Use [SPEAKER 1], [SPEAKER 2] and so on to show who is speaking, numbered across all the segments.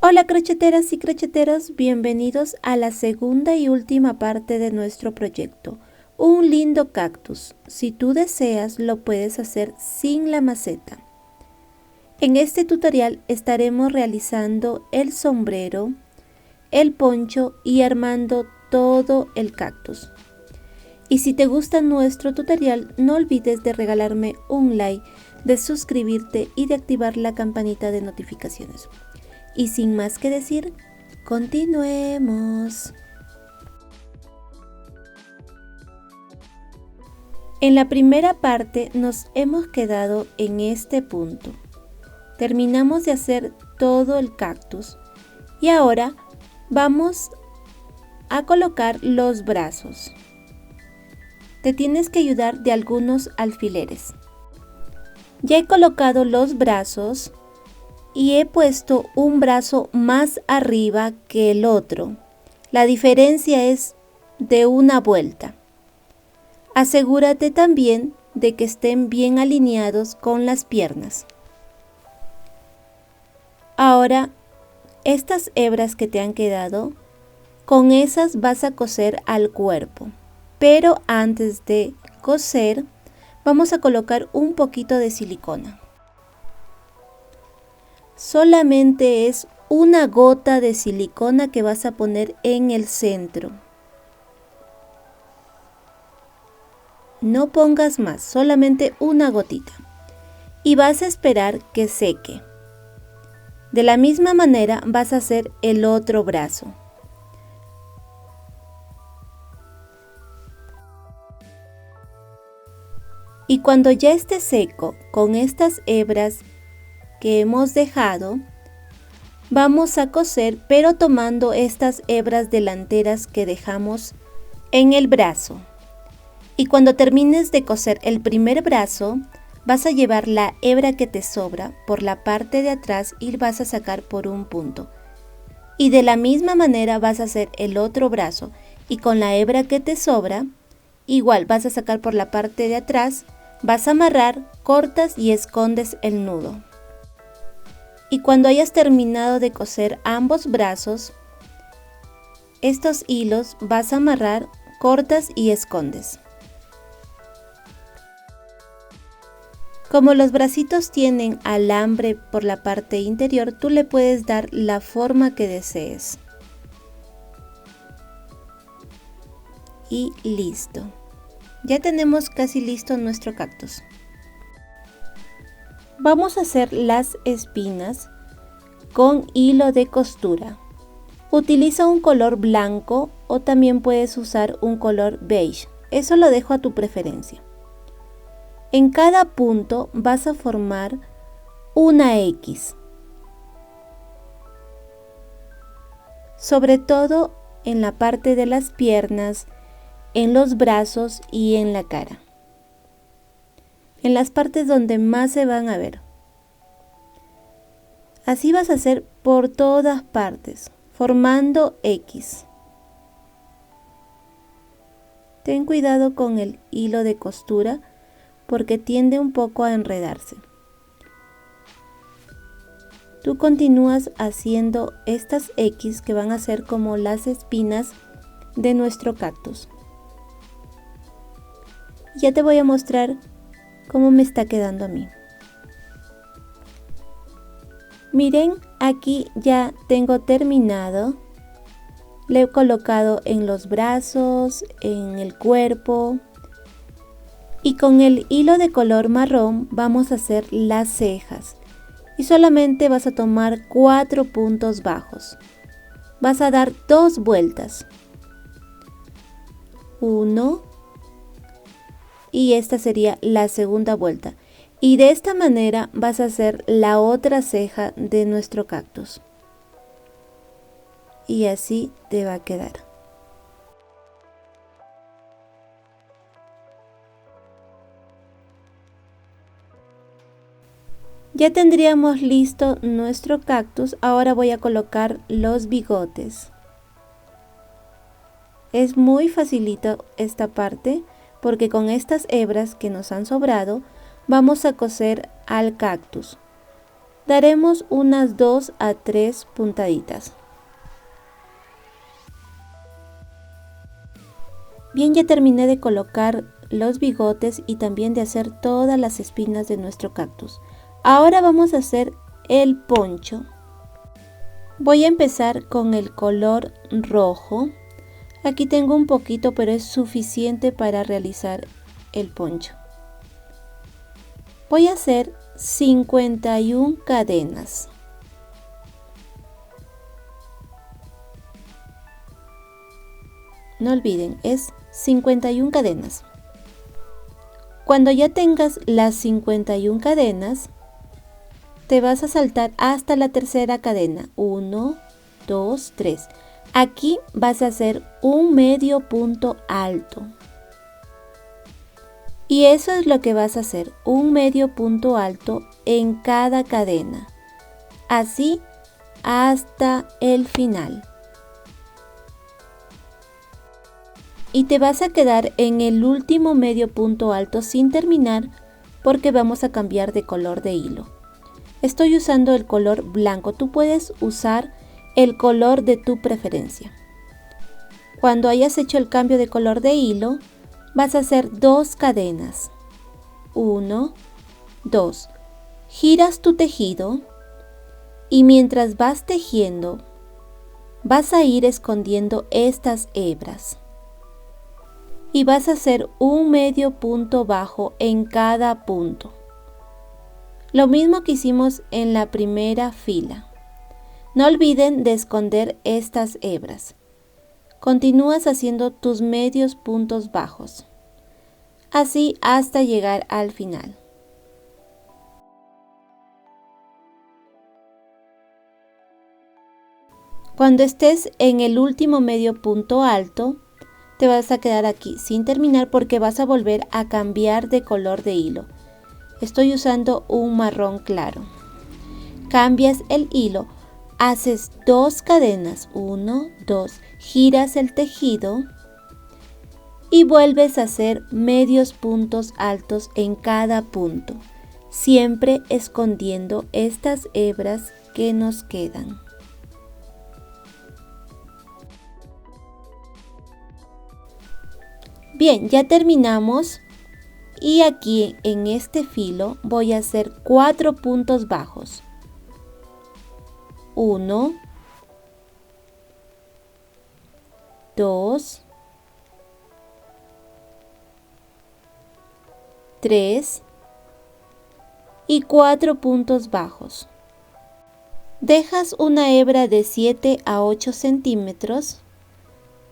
[SPEAKER 1] Hola crocheteras y crocheteros, bienvenidos a la segunda y última parte de nuestro proyecto, un lindo cactus. Si tú deseas, lo puedes hacer sin la maceta. En este tutorial estaremos realizando el sombrero, el poncho y armando todo el cactus. Y si te gusta nuestro tutorial, no olvides de regalarme un like, de suscribirte y de activar la campanita de notificaciones. Y sin más que decir, continuemos. En la primera parte nos hemos quedado en este punto. Terminamos de hacer todo el cactus y ahora vamos a colocar los brazos. Te tienes que ayudar de algunos alfileres. Ya he colocado los brazos y he puesto un brazo más arriba que el otro. La diferencia es de una vuelta. Asegúrate también de que estén bien alineados con las piernas. Ahora, estas hebras que te han quedado, con esas vas a coser al cuerpo. Pero antes de coser, vamos a colocar un poquito de silicona. Solamente es una gota de silicona que vas a poner en el centro. No pongas más, solamente una gotita. Y vas a esperar que seque. De la misma manera vas a hacer el otro brazo. Y cuando ya esté seco, con estas hebras que hemos dejado, vamos a coser, pero tomando estas hebras delanteras que dejamos en el brazo. Y cuando termines de coser el primer brazo, vas a llevar la hebra que te sobra por la parte de atrás y vas a sacar por un punto. Y de la misma manera vas a hacer el otro brazo y con la hebra que te sobra, igual vas a sacar por la parte de atrás, vas a amarrar, cortas y escondes el nudo. Y cuando hayas terminado de coser ambos brazos, estos hilos vas a amarrar, cortas y escondes. Como los bracitos tienen alambre por la parte interior, tú le puedes dar la forma que desees. Y listo. Ya tenemos casi listo nuestro cactus. Vamos a hacer las espinas con hilo de costura. Utiliza un color blanco o también puedes usar un color beige. Eso lo dejo a tu preferencia. En cada punto vas a formar una X. Sobre todo en la parte de las piernas, en los brazos y en la cara. En las partes donde más se van a ver. Así vas a hacer por todas partes, formando X. Ten cuidado con el hilo de costura porque tiende un poco a enredarse. Tú continúas haciendo estas X que van a ser como las espinas de nuestro cactus. Ya te voy a mostrar cómo me está quedando a mí. Miren, aquí ya tengo terminado. Le he colocado en los brazos, en el cuerpo. Y con el hilo de color marrón vamos a hacer las cejas. Y solamente vas a tomar 4 puntos bajos. Vas a dar 2 vueltas. 1. Y esta sería la segunda vuelta. Y de esta manera vas a hacer la otra ceja de nuestro cactus. Y así te va a quedar. Ya tendríamos listo nuestro cactus. Ahora voy a colocar los bigotes. Es muy facilito esta parte porque con estas hebras que nos han sobrado vamos a coser al cactus. Daremos unas 2 a 3 puntaditas. Bien, ya terminé de colocar los bigotes y también de hacer todas las espinas de nuestro cactus. Ahora vamos a hacer el poncho. Voy a empezar con el color rojo. Aquí tengo un poquito, pero es suficiente para realizar el poncho. Voy a hacer 51 cadenas. No olviden, es 51 cadenas. Cuando ya tengas las 51 cadenas, te vas a saltar hasta la tercera cadena. 1, 2, 3. Aquí vas a hacer un medio punto alto. Y eso es lo que vas a hacer, un medio punto alto en cada cadena. Así hasta el final. Y te vas a quedar en el último medio punto alto sin terminar porque vamos a cambiar de color de hilo. Estoy usando el color blanco, tú puedes usar el color de tu preferencia. Cuando hayas hecho el cambio de color de hilo, vas a hacer 2 cadenas. 1, 2. Giras tu tejido y mientras vas tejiendo, vas a ir escondiendo estas hebras. Y vas a hacer un medio punto bajo en cada punto. Lo mismo que hicimos en la primera fila. No olviden de esconder estas hebras. Continúas haciendo tus medios puntos bajos. Así hasta llegar al final. Cuando estés en el último medio punto alto, te vas a quedar aquí sin terminar porque vas a volver a cambiar de color de hilo. Estoy usando un marrón claro. Cambias el hilo, haces 2 cadenas, 1, 2, giras el tejido y vuelves a hacer medios puntos altos en cada punto, siempre escondiendo estas hebras que nos quedan. Bien, ya terminamos y aquí en este filo voy a hacer 4 puntos bajos. 1, 2, 3 y 4 puntos bajos. Dejas una hebra de 7 a 8 centímetros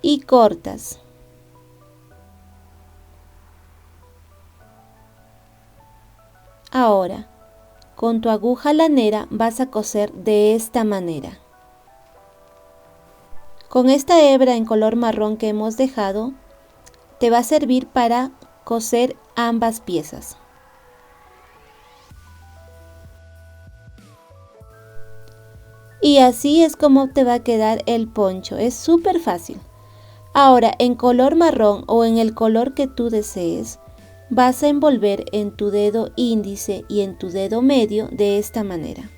[SPEAKER 1] y cortas. Ahora, con tu aguja lanera vas a coser de esta manera. Con esta hebra en color marrón que hemos dejado, te va a servir para coser ambas piezas. Y así es como te va a quedar el poncho, es súper fácil. Ahora, en color marrón o en el color que tú desees, vas a envolver en tu dedo índice y en tu dedo medio de esta manera.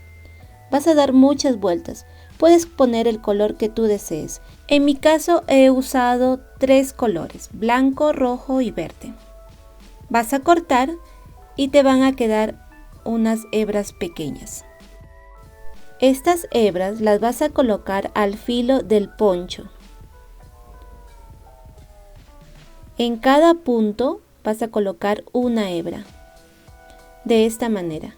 [SPEAKER 1] Vas a dar muchas vueltas. Puedes poner el color que tú desees. En mi caso he usado 3 colores, blanco, rojo y verde. Vas a cortar y te van a quedar unas hebras pequeñas. Estas hebras las vas a colocar al filo del poncho. En cada punto vas a colocar una hebra, de esta manera,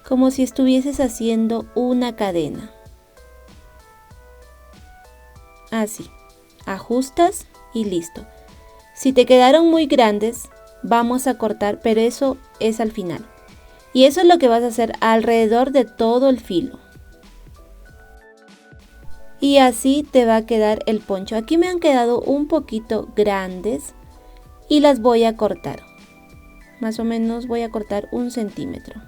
[SPEAKER 1] como si estuvieses haciendo una cadena. Así, ajustas y listo. Si te quedaron muy grandes, vamos a cortar, pero eso es al final. Y eso es lo que vas a hacer alrededor de todo el filo. Y así te va a quedar el poncho. Aquí me han quedado un poquito grandes y las voy a cortar. Más o menos voy a cortar 1 centímetro.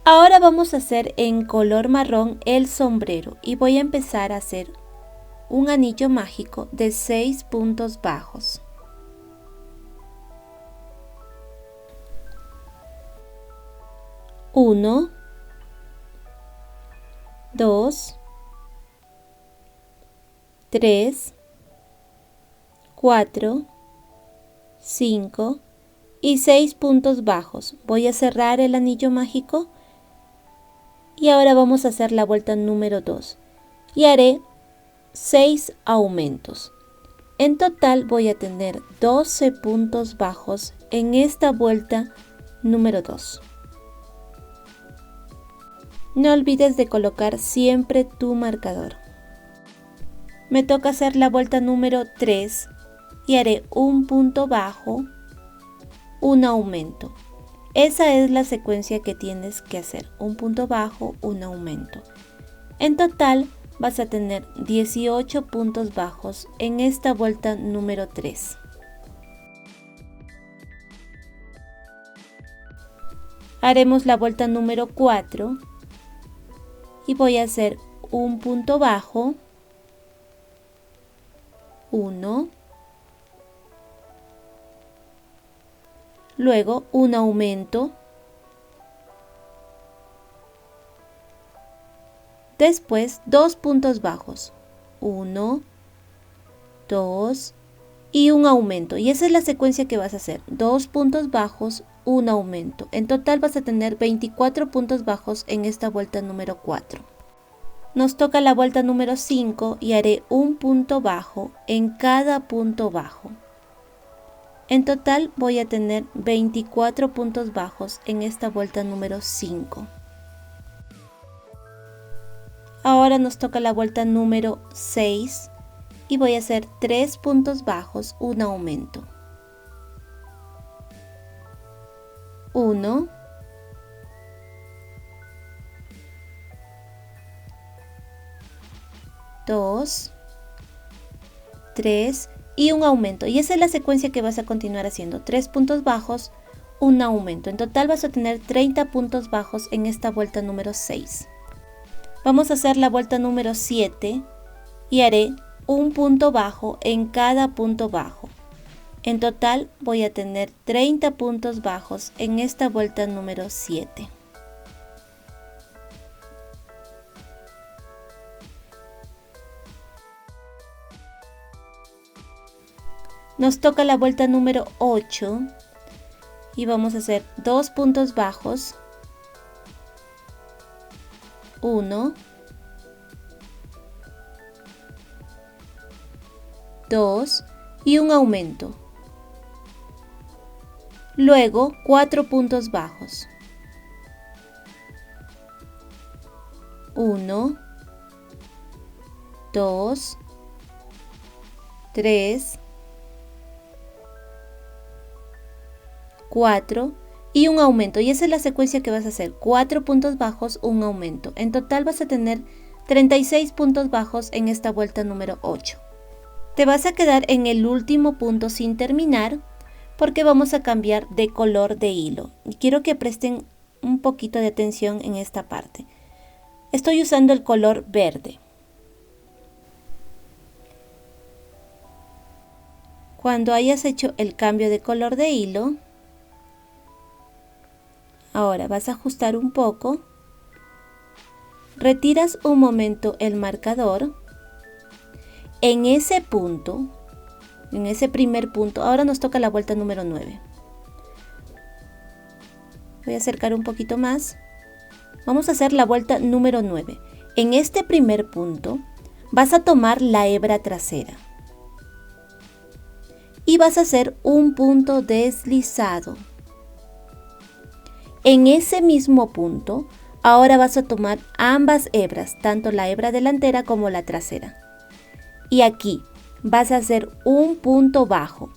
[SPEAKER 1] Ahora vamos a hacer en color marrón el sombrero y voy a empezar a hacer un anillo mágico de 6 puntos bajos. 1, 2, 3, 4, 5 y 6 puntos bajos. Voy a cerrar el anillo mágico y ahora vamos a hacer la vuelta número 2 y haré 6 aumentos. En total voy a tener 12 puntos bajos en esta vuelta número 2. No olvides de colocar siempre tu marcador. Me toca hacer la vuelta número 3 y haré un punto bajo, un aumento. Esa es la secuencia que tienes que hacer, un punto bajo, un aumento. En total vas a tener 18 puntos bajos en esta vuelta número 3. Haremos la vuelta número 4 y voy a hacer un punto bajo, 1, luego un aumento, después 2 puntos bajos, 1, 2 y un aumento, y esa es la secuencia que vas a hacer, 2 puntos bajos, un aumento. En total vas a tener 24 puntos bajos en esta vuelta número 4. Nos toca la vuelta número 5 y haré un punto bajo en cada punto bajo. En total voy a tener 24 puntos bajos en esta vuelta número 5. Ahora nos toca la vuelta número 6 y voy a hacer 3 puntos bajos, un aumento. 1, 2, 3 y un aumento. Y esa es la secuencia que vas a continuar haciendo. 3 puntos bajos, un aumento. En total vas a tener 30 puntos bajos en esta vuelta número 6. Vamos a hacer la vuelta número 7 y haré un punto bajo en cada punto bajo. En total voy a tener 30 puntos bajos en esta vuelta número 7. Nos toca la vuelta número 8 y vamos a hacer 2 puntos bajos, 1, 2 y un aumento. Luego 4 puntos bajos, 1, 2, 3, 4 y un aumento. Y esa es la secuencia que vas a hacer, 4 puntos bajos, un aumento. En total vas a tener 36 puntos bajos en esta vuelta número 8. Te vas a quedar en el último punto sin terminar porque vamos a cambiar de color de hilo. Y quiero que presten un poquito de atención en esta parte. Estoy usando el color verde. Cuando hayas hecho el cambio de color de hilo, ahora vas a ajustar un poco, retiras un momento el marcador, en ese punto, en ese primer punto, ahora nos toca la vuelta número 9. Voy a acercar un poquito más, vamos a hacer la vuelta número 9. En este primer punto vas a tomar la hebra trasera y vas a hacer un punto deslizado. En ese mismo punto, ahora vas a tomar ambas hebras, tanto la hebra delantera como la trasera. Y aquí vas a hacer un punto bajo.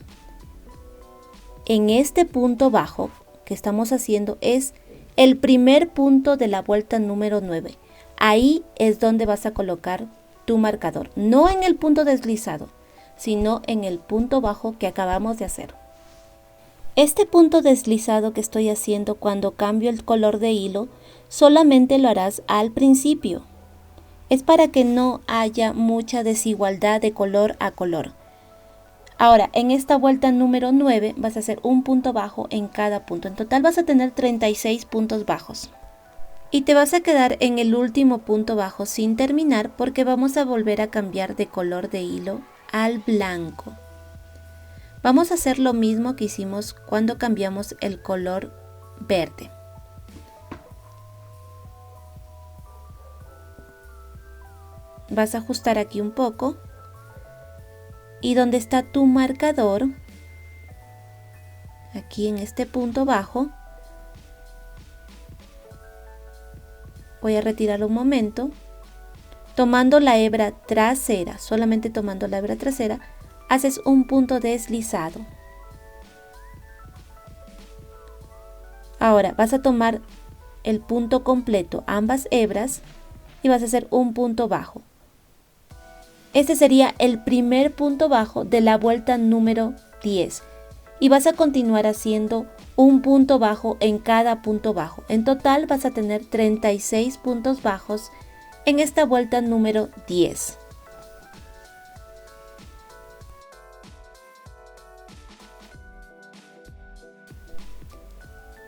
[SPEAKER 1] En este punto bajo que estamos haciendo es el primer punto de la vuelta número 9. Ahí es donde vas a colocar tu marcador, no en el punto deslizado, sino en el punto bajo que acabamos de hacer. Este punto deslizado que estoy haciendo cuando cambio el color de hilo, solamente lo harás al principio. Es para que no haya mucha desigualdad de color a color. Ahora, en esta vuelta número 9 vas a hacer un punto bajo en cada punto. En total vas a tener 36 puntos bajos. Y te vas a quedar en el último punto bajo sin terminar porque vamos a volver a cambiar de color de hilo al blanco. Vamos a hacer lo mismo que hicimos cuando cambiamos el color verde. Vas a ajustar aquí un poco y donde está tu marcador, aquí en este punto bajo, voy a retirarlo un momento, tomando la hebra trasera, solamente tomando la hebra trasera, haces un punto deslizado. Ahora vas a tomar el punto completo, ambas hebras, y vas a hacer un punto bajo. Este sería el primer punto bajo de la vuelta número 10 y vas a continuar haciendo un punto bajo en cada punto bajo. En total vas a tener 36 puntos bajos en esta vuelta número 10.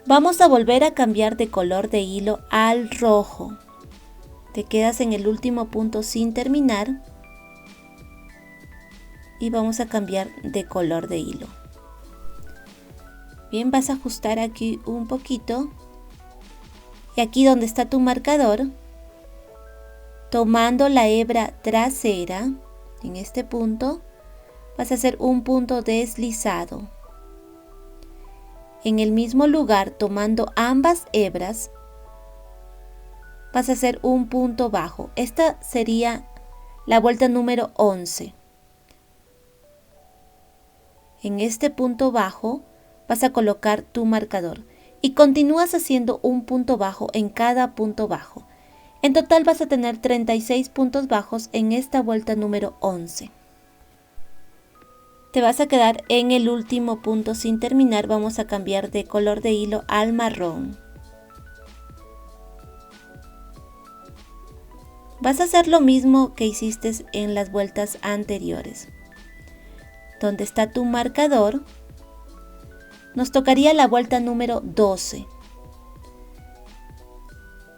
[SPEAKER 1] Vamos a volver a cambiar de color de hilo al rojo. Te quedas en el último punto sin terminar. Y vamos a cambiar de color de hilo. Bien, vas a ajustar aquí un poquito. Y aquí donde está tu marcador, tomando la hebra trasera, en este punto, vas a hacer un punto deslizado. En el mismo lugar, tomando ambas hebras, vas a hacer un punto bajo. Esta sería la vuelta número 11. En este punto bajo vas a colocar tu marcador y continúas haciendo un punto bajo en cada punto bajo. En total vas a tener 36 puntos bajos en esta vuelta número 11. Te vas a quedar en el último punto sin terminar. Vamos a cambiar de color de hilo al marrón. Vas a hacer lo mismo que hiciste en las vueltas anteriores. Donde está tu marcador, nos tocaría la vuelta número 12.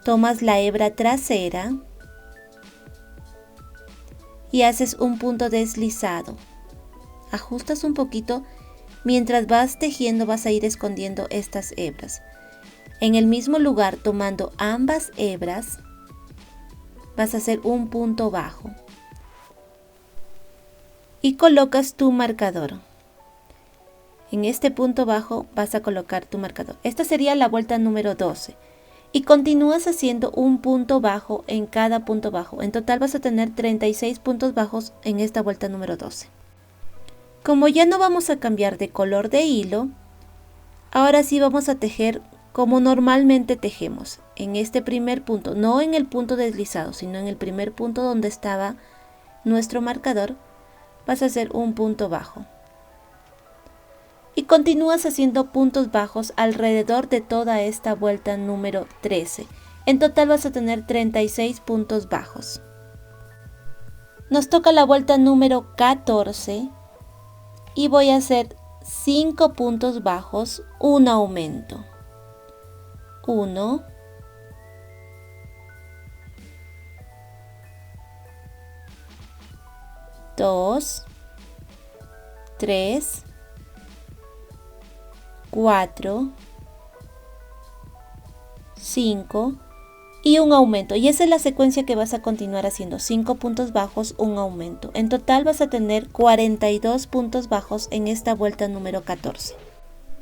[SPEAKER 1] Tomas la hebra trasera y haces un punto deslizado. Ajustas un poquito, mientras vas tejiendo vas a ir escondiendo estas hebras. En el mismo lugar, tomando ambas hebras, vas a hacer un punto bajo. Y colocas tu marcador. En este punto bajo vas a colocar tu marcador. Esta sería la vuelta número 12. Y continúas haciendo un punto bajo en cada punto bajo. En total vas a tener 36 puntos bajos en esta vuelta número 12. Como ya no vamos a cambiar de color de hilo, ahora sí vamos a tejer como normalmente tejemos. En este primer punto, no en el punto deslizado, sino en el primer punto donde estaba nuestro marcador, vas a hacer un punto bajo y continúas haciendo puntos bajos alrededor de toda esta vuelta número 13. En total vas a tener 36 puntos bajos. Nos toca la vuelta número 14 y voy a hacer 5 puntos bajos, un aumento. 1, 2, 3, 4, 5 y un aumento. Y esa es la secuencia que vas a continuar haciendo. 5 puntos bajos, un aumento. En total vas a tener 42 puntos bajos en esta vuelta número 14.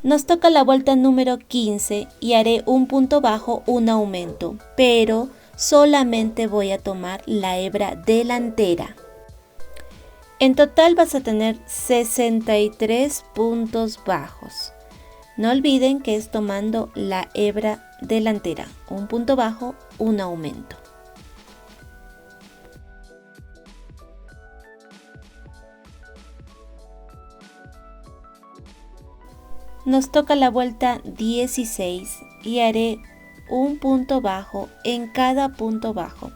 [SPEAKER 1] Nos toca la vuelta número 15 y haré un punto bajo, un aumento, pero solamente voy a tomar la hebra delantera. En total vas a tener 63 puntos bajos. No olviden que es tomando la hebra delantera, un punto bajo, un aumento. Nos toca la vuelta 16 y haré un punto bajo en cada punto bajo.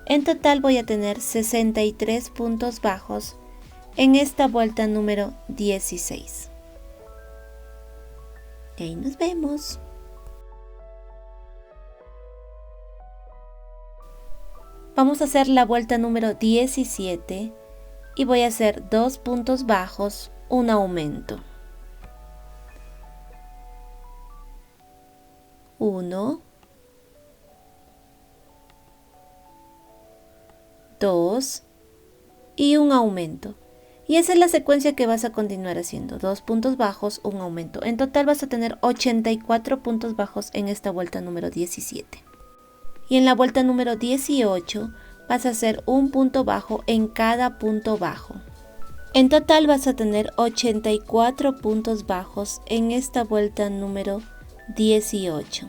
[SPEAKER 1] En total voy a tener 63 puntos bajos en esta vuelta número 16. Y ahí nos vemos. Vamos a hacer la vuelta número 17 y voy a hacer 2 puntos bajos, un aumento. 1, 2 y un aumento. Y esa es la secuencia que vas a continuar haciendo. 2 puntos bajos, un aumento. En total vas a tener 84 puntos bajos en esta vuelta número 17. Y en la vuelta número 18 vas a hacer un punto bajo en cada punto bajo. En total vas a tener 84 puntos bajos en esta vuelta número 18.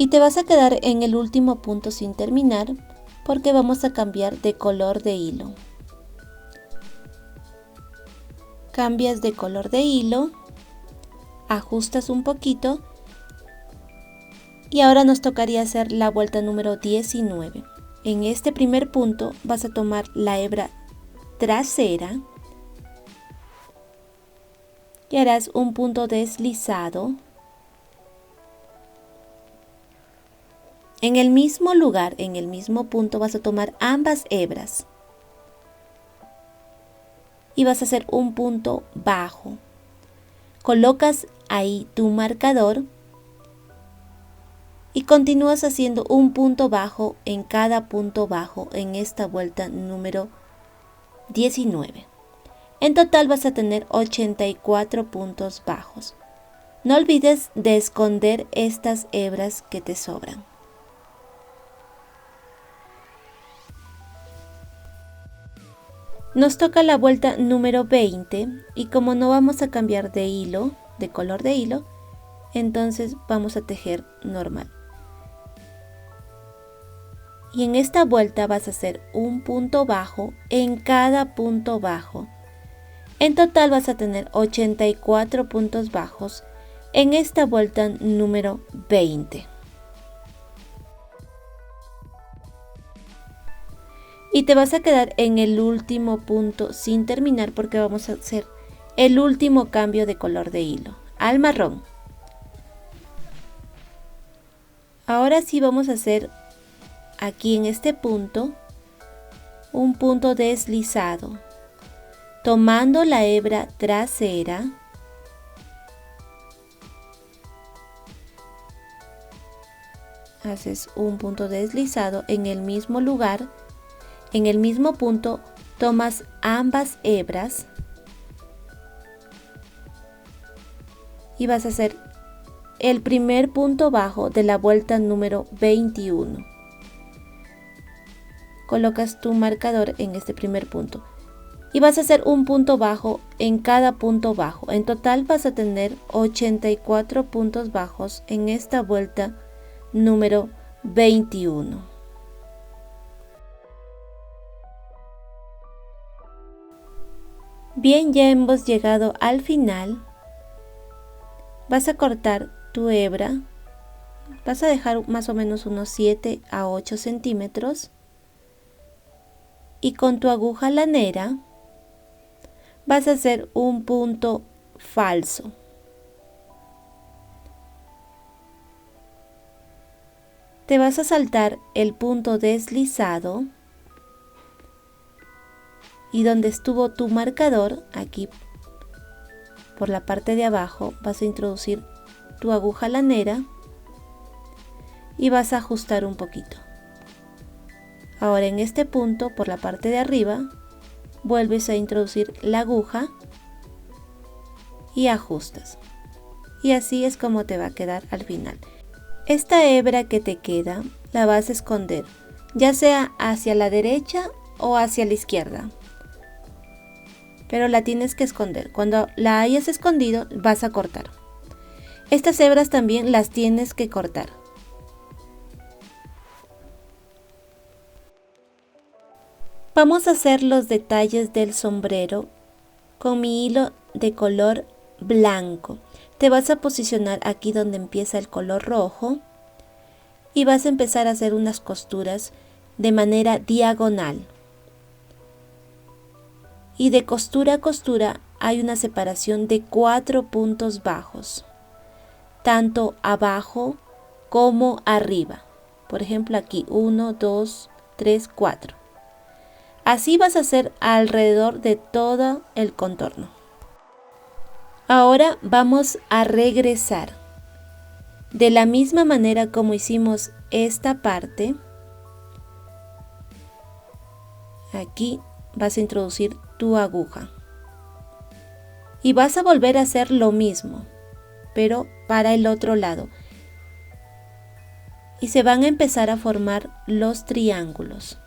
[SPEAKER 1] Y te vas a quedar en el último punto sin terminar porque vamos a cambiar de color de hilo. Cambias de color de hilo, ajustas un poquito y ahora nos tocaría hacer la vuelta número 19. En este primer punto vas a tomar la hebra trasera y harás un punto deslizado. En el mismo lugar, en el mismo punto, vas a tomar ambas hebras y vas a hacer un punto bajo. Colocas ahí tu marcador y continúas haciendo un punto bajo en cada punto bajo en esta vuelta número 19. En total vas a tener 84 puntos bajos. No olvides de esconder estas hebras que te sobran. Nos toca la vuelta número 20 y como no vamos a cambiar de hilo, de color de hilo, entonces vamos a tejer normal. Y en esta vuelta vas a hacer un punto bajo en cada punto bajo. En total vas a tener 84 puntos bajos en esta vuelta número 20. Y te vas a quedar en el último punto sin terminar porque vamos a hacer el último cambio de color de hilo, al marrón. Ahora sí vamos a hacer aquí en este punto un punto deslizado, tomando la hebra trasera haces un punto deslizado en el mismo lugar. En el mismo punto tomas ambas hebras y vas a hacer el primer punto bajo de la vuelta número 21. Colocas tu marcador en este primer punto y vas a hacer un punto bajo en cada punto bajo. En total vas a tener 84 puntos bajos en esta vuelta número 21. Bien, ya hemos llegado al final. Vas a cortar tu hebra, vas a dejar más o menos unos 7 a 8 centímetros y con tu aguja lanera vas a hacer un punto falso. Te vas a saltar el punto deslizado y donde estuvo tu marcador, aquí por la parte de abajo, vas a introducir tu aguja lanera y vas a ajustar un poquito. Ahora en este punto, por la parte de arriba, vuelves a introducir la aguja y ajustas. Y así es como te va a quedar al final. Esta hebra que te queda la vas a esconder, ya sea hacia la derecha o hacia la izquierda. Pero la tienes que esconder. Cuando la hayas escondido, vas a cortar. Estas hebras también las tienes que cortar. Vamos a hacer los detalles del sombrero con mi hilo de color blanco. Te vas a posicionar aquí donde empieza el color rojo y vas a empezar a hacer unas costuras de manera diagonal. Y de costura a costura hay una separación de 4 puntos bajos, tanto abajo como arriba. Por ejemplo, aquí 1, 2, 3, 4. Así vas a hacer alrededor de todo el contorno. Ahora vamos a regresar. De la misma manera como hicimos esta parte, aquí vas a introducir tu aguja. Y vas a volver a hacer lo mismo, pero para el otro lado. Y se van a empezar a formar los triángulos.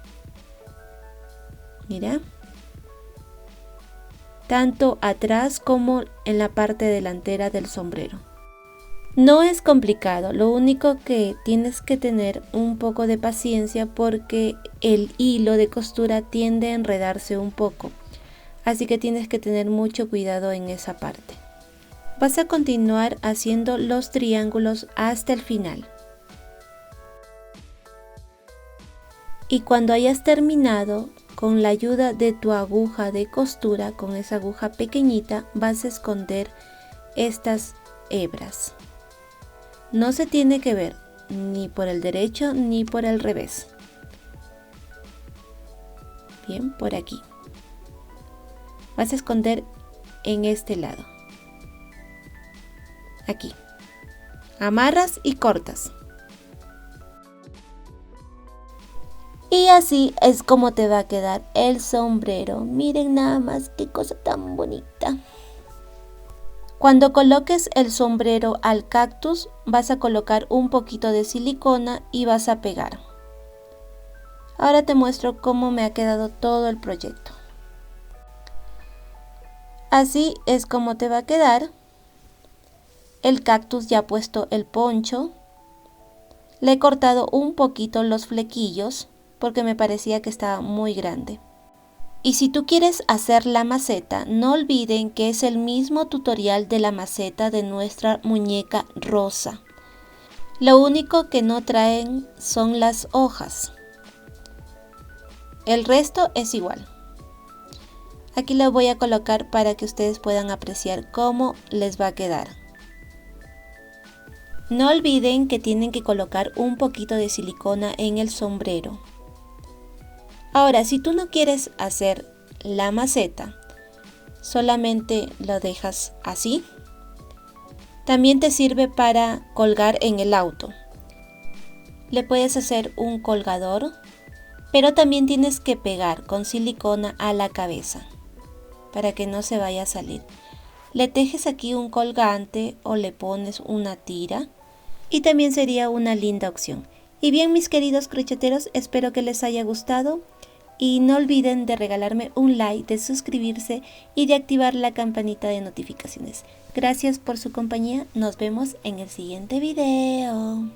[SPEAKER 1] Mira. Tanto atrás como en la parte delantera del sombrero. No es complicado, lo único que tienes que tener un poco de paciencia porque el hilo de costura tiende a enredarse un poco. Así que tienes que tener mucho cuidado en esa parte. Vas a continuar haciendo los triángulos hasta el final. Y cuando hayas terminado, con la ayuda de tu aguja de costura, con esa aguja pequeñita, vas a esconder estas hebras. No se tiene que ver ni por el derecho ni por el revés. Bien, por aquí. Vas a esconder en este lado. Aquí. Amarras y cortas. Y así es como te va a quedar el sombrero. Miren nada más qué cosa tan bonita. Cuando coloques el sombrero al cactus, vas a colocar un poquito de silicona y vas a pegar. Ahora te muestro cómo me ha quedado todo el proyecto. Así es como te va a quedar. El cactus ya ha puesto el poncho. Le he cortado un poquito los flequillos porque me parecía que estaba muy grande. Y si tú quieres hacer la maceta, no olviden que es el mismo tutorial de la maceta de nuestra muñeca rosa. Lo único que no traen son las hojas. El resto es igual. Aquí lo voy a colocar para que ustedes puedan apreciar cómo les va a quedar. No olviden que tienen que colocar un poquito de silicona en el sombrero. Ahora, si tú no quieres hacer la maceta, solamente lo dejas así. También te sirve para colgar en el auto. Le puedes hacer un colgador, pero también tienes que pegar con silicona a la cabeza para que no se vaya a salir. Le tejes aquí un colgante o le pones una tira y también sería una linda opción. Y bien, mis queridos crocheteros, espero que les haya gustado. Y no olviden de regalarme un like, de suscribirse y de activar la campanita de notificaciones. Gracias por su compañía. Nos vemos en el siguiente video.